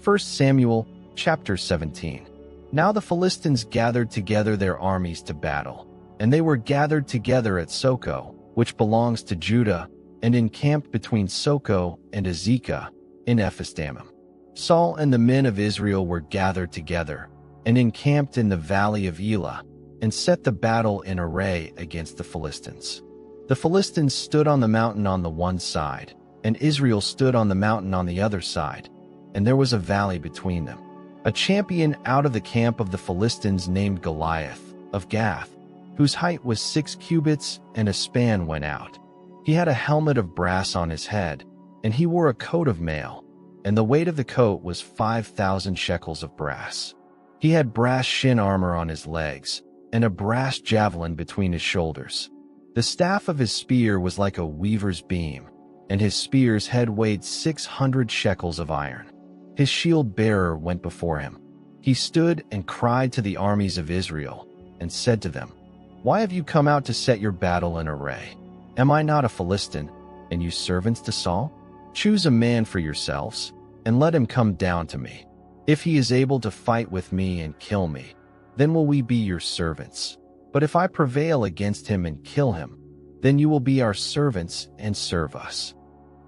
1 Samuel chapter 17. Now the Philistines gathered together their armies to battle, and they were gathered together at Socoh, which belongs to Judah, and encamped between Socoh and Azekah in Ephes-dammim. Saul and the men of Israel were gathered together, and encamped in the valley of Elah, and set the battle in array against the Philistines. The Philistines stood on the mountain on the one side, and Israel stood on the mountain on the other side, and there was a valley between them. A champion out of the camp of the Philistines named Goliath of Gath, whose height was 6 cubits and a span went out. He had a helmet of brass on his head, and he wore a coat of mail, and the weight of the coat was 5,000 shekels of brass. He had brass shin armor on his legs, and a brass javelin between his shoulders. The staff of his spear was like a weaver's beam, and his spear's head weighed 600 shekels of iron. His shield-bearer went before him. He stood and cried to the armies of Israel, and said to them, "Why have you come out to set your battle in array? Am I not a Philistine, and you servants to Saul? Choose a man for yourselves, and let him come down to me. If he is able to fight with me and kill me, then will we be your servants. But if I prevail against him and kill him, then you will be our servants and serve us."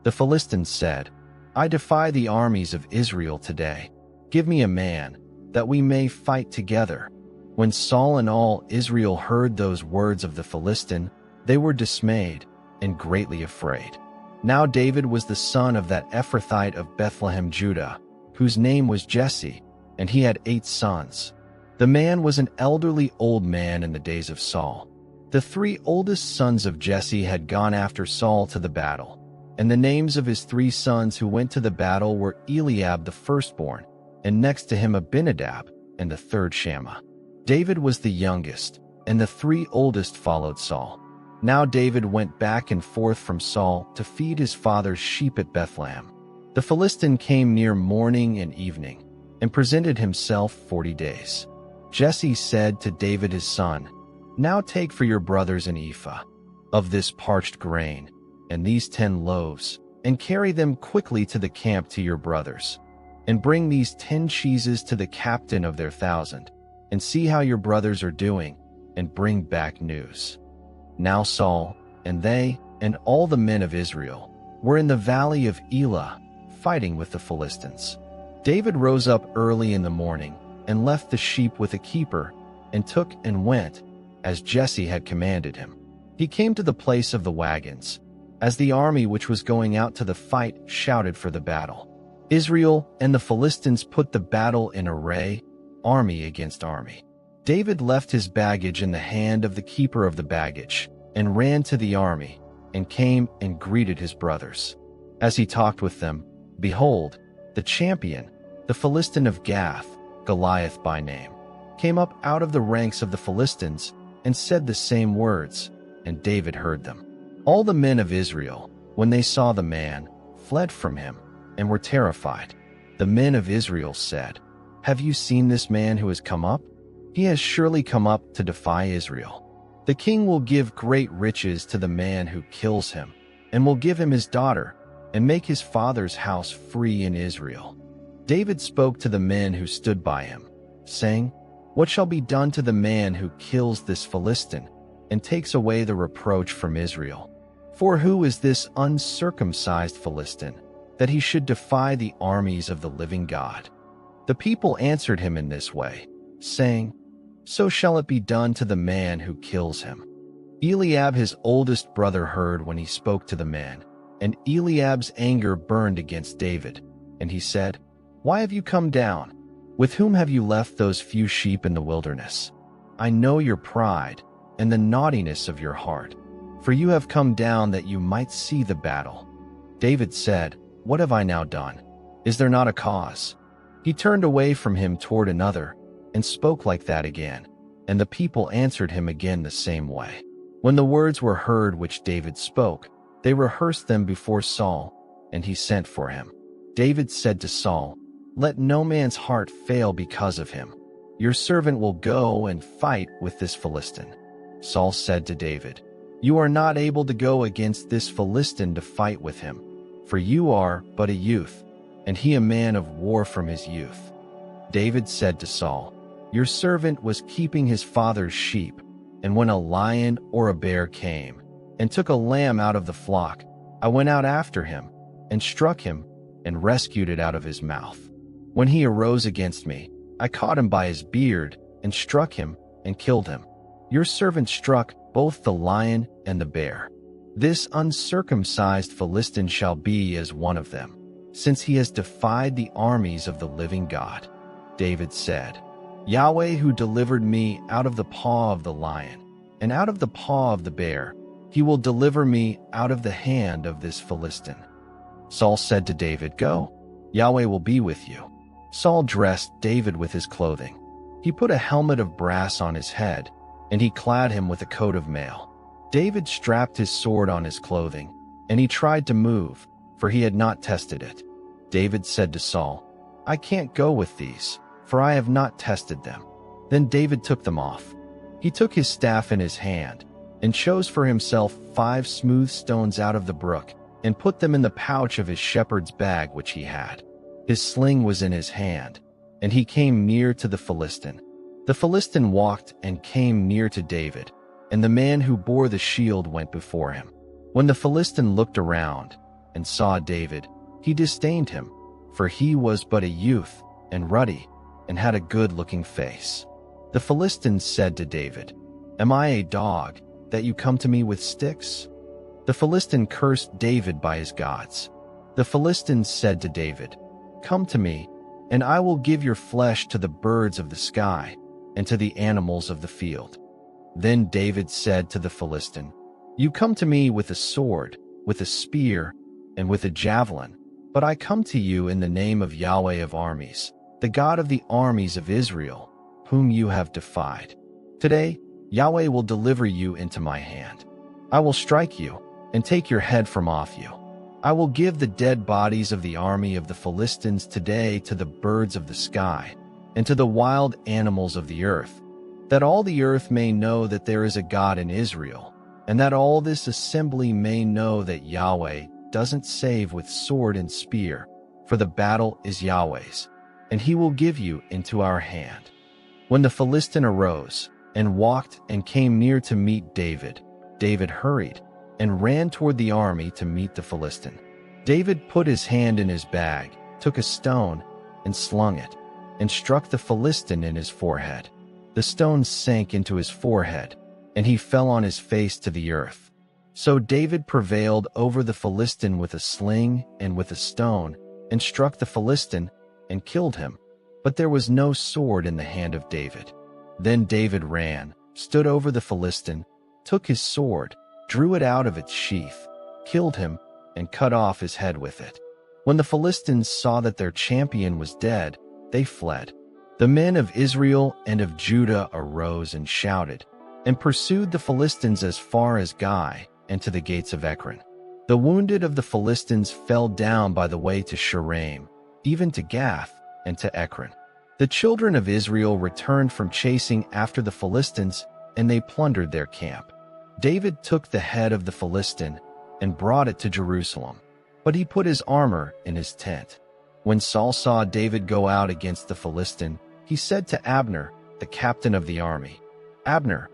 The Philistines said, "I defy the armies of Israel today. Give me a man, that we may fight together." When Saul and all Israel heard those words of the Philistine, they were dismayed and greatly afraid. Now David was the son of that Ephrathite of Bethlehem, Judah, whose name was Jesse, and he had 8 sons. The man was an elderly old man in the days of Saul. The 3 oldest sons of Jesse had gone after Saul to the battle, and the names of his 3 sons who went to the battle were Eliab the firstborn, and next to him Abinadab, and the third Shammah. David was the youngest, and the 3 oldest followed Saul. Now David went back and forth from Saul to feed his father's sheep at Bethlehem. The Philistine came near morning and evening, and presented himself 40 days. Jesse said to David his son, "Now take for your brothers an ephah of this parched grain, and these 10 loaves, and carry them quickly to the camp to your brothers. And bring these 10 cheeses to the captain of their 1,000, and see how your brothers are doing, and bring back news." Now Saul, and they, and all the men of Israel, were in the valley of Elah, fighting with the Philistines. David rose up early in the morning, and left the sheep with a keeper, and took and went, as Jesse had commanded him. He came to the place of the wagons, as the army which was going out to the fight shouted for the battle. Israel and the Philistines put the battle in array, army against army. David left his baggage in the hand of the keeper of the baggage, and ran to the army, and came and greeted his brothers. As he talked with them, behold, the champion, the Philistine of Gath, Goliath by name, came up out of the ranks of the Philistines, and said the same words, and David heard them. All the men of Israel, when they saw the man, fled from him, and were terrified. The men of Israel said, "Have you seen this man who has come up? He has surely come up to defy Israel. The king will give great riches to the man who kills him, and will give him his daughter, and make his father's house free in Israel." David spoke to the men who stood by him, saying, "What shall be done to the man who kills this Philistine, and takes away the reproach from Israel? For who is this uncircumcised Philistine, that he should defy the armies of the living God?" The people answered him in this way, saying, "So shall it be done to the man who kills him." Eliab his oldest brother heard when he spoke to the man, and Eliab's anger burned against David, and he said, "Why have you come down? With whom have you left those few sheep in the wilderness? I know your pride, and the naughtiness of your heart, for you have come down that you might see the battle." David said, "What have I now done? Is there not a cause?" He turned away from him toward another, and spoke like that again, and the people answered him again the same way. When the words were heard which David spoke, they rehearsed them before Saul, and he sent for him. David said to Saul, "Let no man's heart fail because of him. Your servant will go and fight with this Philistine." Saul said to David, "You are not able to go against this Philistine to fight with him, for you are but a youth, and he a man of war from his youth. David said to Saul, "Your servant was keeping his father's sheep, and when a lion or a bear came and took a lamb out of the flock, I went out after him and struck him and rescued it out of his mouth. When he arose against me, I caught him by his beard and struck him and killed him. Your servant struck both the lion and the bear. This uncircumcised Philistine shall be as one of them, since he has defied the armies of the living God." David said, "Yahweh, who delivered me out of the paw of the lion and out of the paw of the bear, he will deliver me out of the hand of this Philistine." Saul said to David, "Go, Yahweh will be with you." Saul dressed David with his clothing. He put a helmet of brass on his head, and he clad him with a coat of mail. David strapped his sword on his clothing, and he tried to move, for he had not tested it. David said to Saul, "I can't go with these, for I have not tested them." Then David took them off. He took his staff in his hand, and chose for himself 5 smooth stones out of the brook, and put them in the pouch of his shepherd's bag which he had. His sling was in his hand, and he came near to the Philistine. The Philistine walked and came near to David, and the man who bore the shield went before him. When the Philistine looked around and saw David, he disdained him, for he was but a youth and ruddy, and had a good-looking face. The Philistine said to David, "Am I a dog, that you come to me with sticks?" The Philistine cursed David by his gods. The Philistine said to David, "Come to me, and I will give your flesh to the birds of the sky and to the animals of the field." Then David said to the Philistine, "You come to me with a sword, with a spear, and with a javelin, but I come to you in the name of Yahweh of armies, the God of the armies of Israel, whom you have defied. Today, Yahweh will deliver you into my hand. I will strike you and take your head from off you. I will give the dead bodies of the army of the Philistines today to the birds of the sky and to the wild animals of the earth, that all the earth may know that there is a God in Israel, and that all this assembly may know that Yahweh doesn't save with sword and spear, for the battle is Yahweh's, and he will give you into our hand." When the Philistine arose and walked and came near to meet David, David hurried and ran toward the army to meet the Philistine. David put his hand in his bag, took a stone, and slung it, and struck the Philistine in his forehead. The stone sank into his forehead, and he fell on his face to the earth. So David prevailed over the Philistine with a sling and with a stone, and struck the Philistine and killed him. But there was no sword in the hand of David. Then David ran, stood over the Philistine, took his sword, drew it out of its sheath, killed him, and cut off his head with it. When the Philistines saw that their champion was dead, they fled. The men of Israel and of Judah arose and shouted, and pursued the Philistines as far as Gai and to the gates of Ekron. The wounded of the Philistines fell down by the way to Sharaim, even to Gath and to Ekron. The children of Israel returned from chasing after the Philistines, and they plundered their camp. David took the head of the Philistine and brought it to Jerusalem, but he put his armor in his tent. When Saul saw David go out against the Philistine, he said to Abner, the captain of the army, "Abner,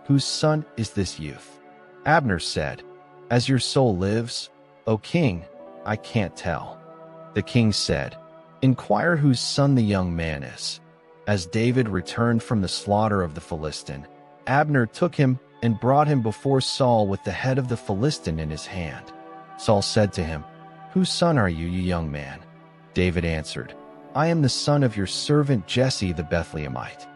whose son is this youth?" Abner said, "As your soul lives, O king, I can't tell." The king said, "Inquire whose son the young man is." As David returned from the slaughter of the Philistine, Abner took him and brought him before Saul with the head of the Philistine in his hand. Saul said to him, "Whose son are you, you young man?" David answered, "I am the son of your servant Jesse the Bethlehemite."